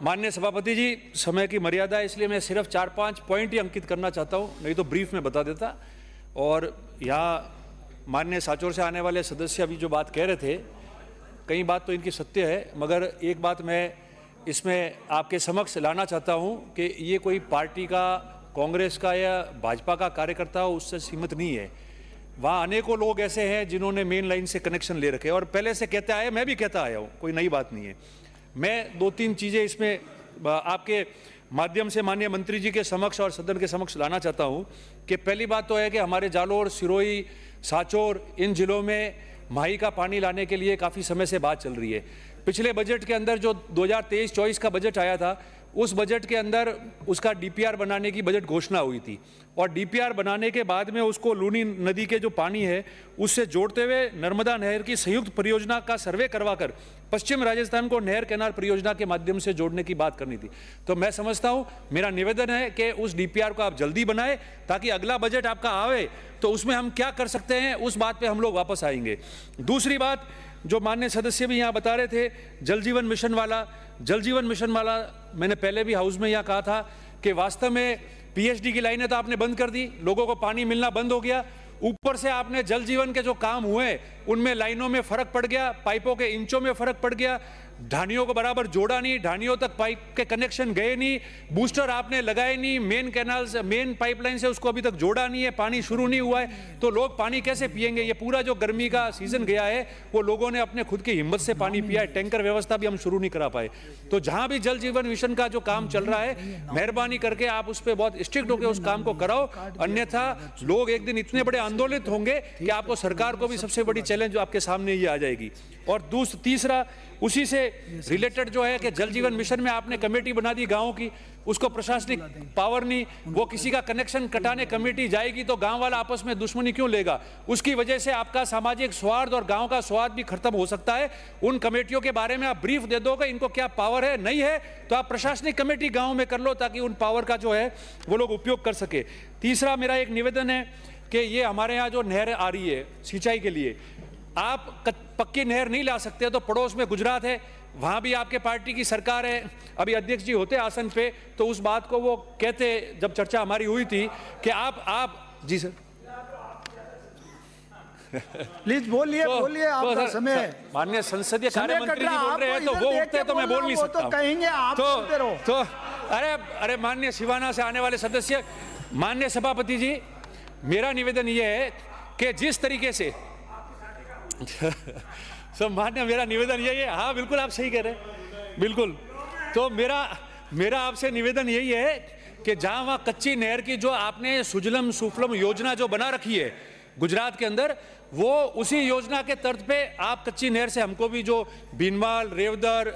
माननीय सभापति जी, समय की मर्यादा है, इसलिए मैं सिर्फ 4-5 पॉइंट ही अंकित करना चाहता हूं, नहीं तो ब्रीफ में बता देता। और यहाँ माननीय सांचौर से आने वाले सदस्य अभी जो बात कह रहे थे, कई बात तो इनकी सत्य है, मगर एक बात मैं इसमें आपके समक्ष लाना चाहता हूं कि ये कोई पार्टी का, कांग्रेस का या भाजपा का कार्यकर्ता हो उससे सीमित नहीं है। वहाँ अनेकों लोग ऐसे हैं जिन्होंने मेन लाइन से कनेक्शन ले रखे और पहले से कहते आए, मैं भी कहता आया हूँ, कोई नई बात नहीं है। मैं 2-3 चीज़ें इसमें आपके माध्यम से माननीय मंत्री जी के समक्ष और सदन के समक्ष लाना चाहता हूँ कि पहली बात तो है कि हमारे जालोर, सिरोही, सांचौर, इन जिलों में माही का पानी लाने के लिए काफ़ी समय से बात चल रही है। पिछले बजट के अंदर जो 2023-24 का बजट आया था, उस बजट के अंदर उसका डीपीआर बनाने की बजट घोषणा हुई थी और डीपीआर बनाने के बाद में उसको लूनी नदी के जो पानी है उससे जोड़ते हुए नर्मदा नहर की संयुक्त परियोजना का सर्वे करवाकर पश्चिम राजस्थान को नहर कैनाल परियोजना के माध्यम से जोड़ने की बात करनी थी। तो मैं समझता हूं, मेरा निवेदन है कि उस डीपीआर को आप जल्दी बनाएं ताकि अगला बजट आपका आवे तो उसमें हम क्या कर सकते हैं उस बात पर हम लोग वापस आएंगे। दूसरी बात, जो माननीय सदस्य भी यहाँ बता रहे थे, जल जीवन मिशन वाला मैंने पहले भी हाउस में यहाँ कहा था कि वास्तव में पीएचडी की लाइनें तो आपने बंद कर दी, लोगों को पानी मिलना बंद हो गया। ऊपर से आपने जल जीवन के जो काम हुए उनमें लाइनों में फर्क पड़ गया, पाइपों के इंचों में फर्क पड़ गया, ढानियों को बराबर जोड़ा नहीं, ढानियों तक पाइप के कनेक्शन गए नहीं, बूस्टर आपने लगाए नहीं, मेन कैनाल से, मेन पाइपलाइन से उसको अभी तक जोड़ा नहीं है, पानी शुरू नहीं हुआ है, तो लोग पानी कैसे पिएंगे? ये पूरा जो गर्मी का सीजन गया है वो लोगों ने अपने खुद की हिम्मत से पानी पिया है, टैंकर व्यवस्था भी हम शुरू नहीं करा पाए। तो जहां भी जल जीवन मिशन का जो काम चल रहा है, मेहरबानी करके आप उस पर बहुत स्ट्रिक्ट होकर उस काम को कराओ, अन्यथा लोग एक दिन इतने बड़े आंदोलित होंगे कि आपको, सरकार को भी सबसे बड़ी चैलेंज आपके सामने ये आ जाएगी। और तीसरा, उसी से रिलेटेड जो है कि जल जीवन मिशन में आपने कमेटी बना दी गांवों की, उसको प्रशासनिक पावर नहीं, वो किसी का कनेक्शन कटाने कमेटी जाएगी तो गांव वाला आपस में दुश्मनी क्यों लेगा? उसकी वजह से आपका सामाजिक स्वार्थ और गांव का स्वाद भी खत्म हो सकता है। उन कमेटियों के बारे में आप ब्रीफ दे दोगे, इनको क्या पावर है, नहीं है तो आप प्रशासनिक कमेटी गाँव में कर लो ताकि उन पावर का जो है वो लोग उपयोग कर सके। तीसरा मेरा एक निवेदन है कि ये हमारे यहाँ जो नहर आ रही है सिंचाई के लिए, आप पक्की नहर नहीं ला सकते, तो पड़ोस में गुजरात है, वहां भी आपके पार्टी की सरकार है, अभी अध्यक्ष जी होते आसन पे तो उस बात को वो कहते, जब चर्चा हमारी हुई थी कि आप जी सर प्लीज बोलिए, बोलिए, आपका समय। माननीय संसदीय कार्य मंत्री जी बोल रहे हैं तो वो उठते तो मैं बोल नहीं सकता, तो कहेंगे आप सुनते रहो। तो अरे माननीय सिवाना से आने वाले सदस्य, माननीय सभापति जी, मेरा निवेदन ये है कि जिस तरीके से मान्य, मेरा निवेदन यही है, हाँ बिल्कुल आप सही कह रहे हैं, बिल्कुल। तो मेरा आपसे निवेदन यही है कि जहां वहां कच्ची नहर की जो आपने सुजलम सुफलम योजना जो बना रखी है गुजरात के अंदर, वो उसी योजना के तर्ज पे आप कच्ची नहर से हमको भी जो बीनमाल, रेवदर,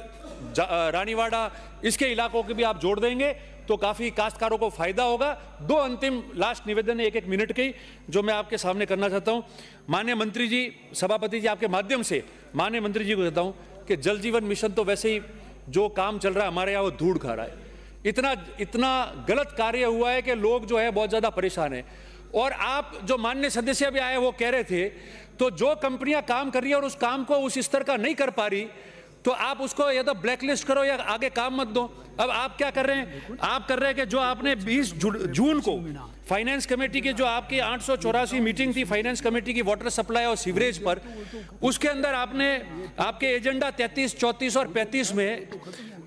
रानीवाड़ा, इसके इलाकों के भी आप जोड़ देंगे तो काफ़ी काश्तकारों को फायदा होगा। दो अंतिम लास्ट निवेदन है 1-1 मिनट के जो मैं आपके सामने करना चाहता हूं। माननीय मंत्री जी, सभापति जी, आपके माध्यम से माननीय मंत्री जी को कहता हूं कि जल जीवन मिशन तो वैसे ही जो काम चल रहा है हमारे यहाँ वो धूड़ खा रहा है, इतना गलत कार्य हुआ है कि लोग जो है बहुत ज़्यादा परेशान है। और आप जो माननीय सदस्य भी आए वो कह रहे थे, तो जो कंपनियां काम कर रही है और उस काम को उस स्तर का नहीं कर पा रही तो आप उसको या तो ब्लैकलिस्ट करो या आगे काम मत दो। अब आप क्या कर रहे हैं? आप कर रहे हैं कि जो आपने 20 जून को फाइनेंस कमेटी की जो आपकी 884 मीटिंग थी फाइनेंस कमेटी की वाटर सप्लाई और सीवरेज पर, उसके अंदर आपने आपके एजेंडा 33, 34 और 35 में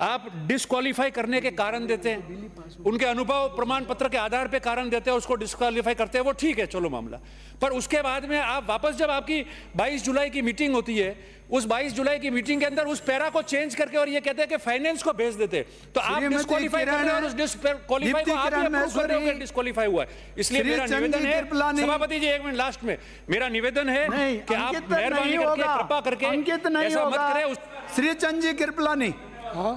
आप डिस्क्वालीफाई करने के कारण देते हैं, उनके अनुभव प्रमाण पत्र के आधार पे कारण देते हैं, उसको डिस्क्वालीफाई करते हैं, वो ठीक है, चलो मामला। पर उसके बाद में आप वापस जब आपकी 22 जुलाई की मीटिंग होती है, उस 22 जुलाई की मीटिंग के अंदर उस पैरा को चेंज करके और ये कहते हैं कि फाइनेंस को भेज देते, तो आप डिस्क्वालीफाई कर रहे हैं और उस डिस्क्वालीफाई को आप अप्रूव कर रहे हो, डिस्क्वालीफाई हुआ है। इसलिए मेरा निवेदन है, सभापति जी 1 मिनट लास्ट में, मेरा निवेदन है कि आप मेहरबानी करके, कृपा करके ऐसा मत करें। श्री चंद जी कृपलानी,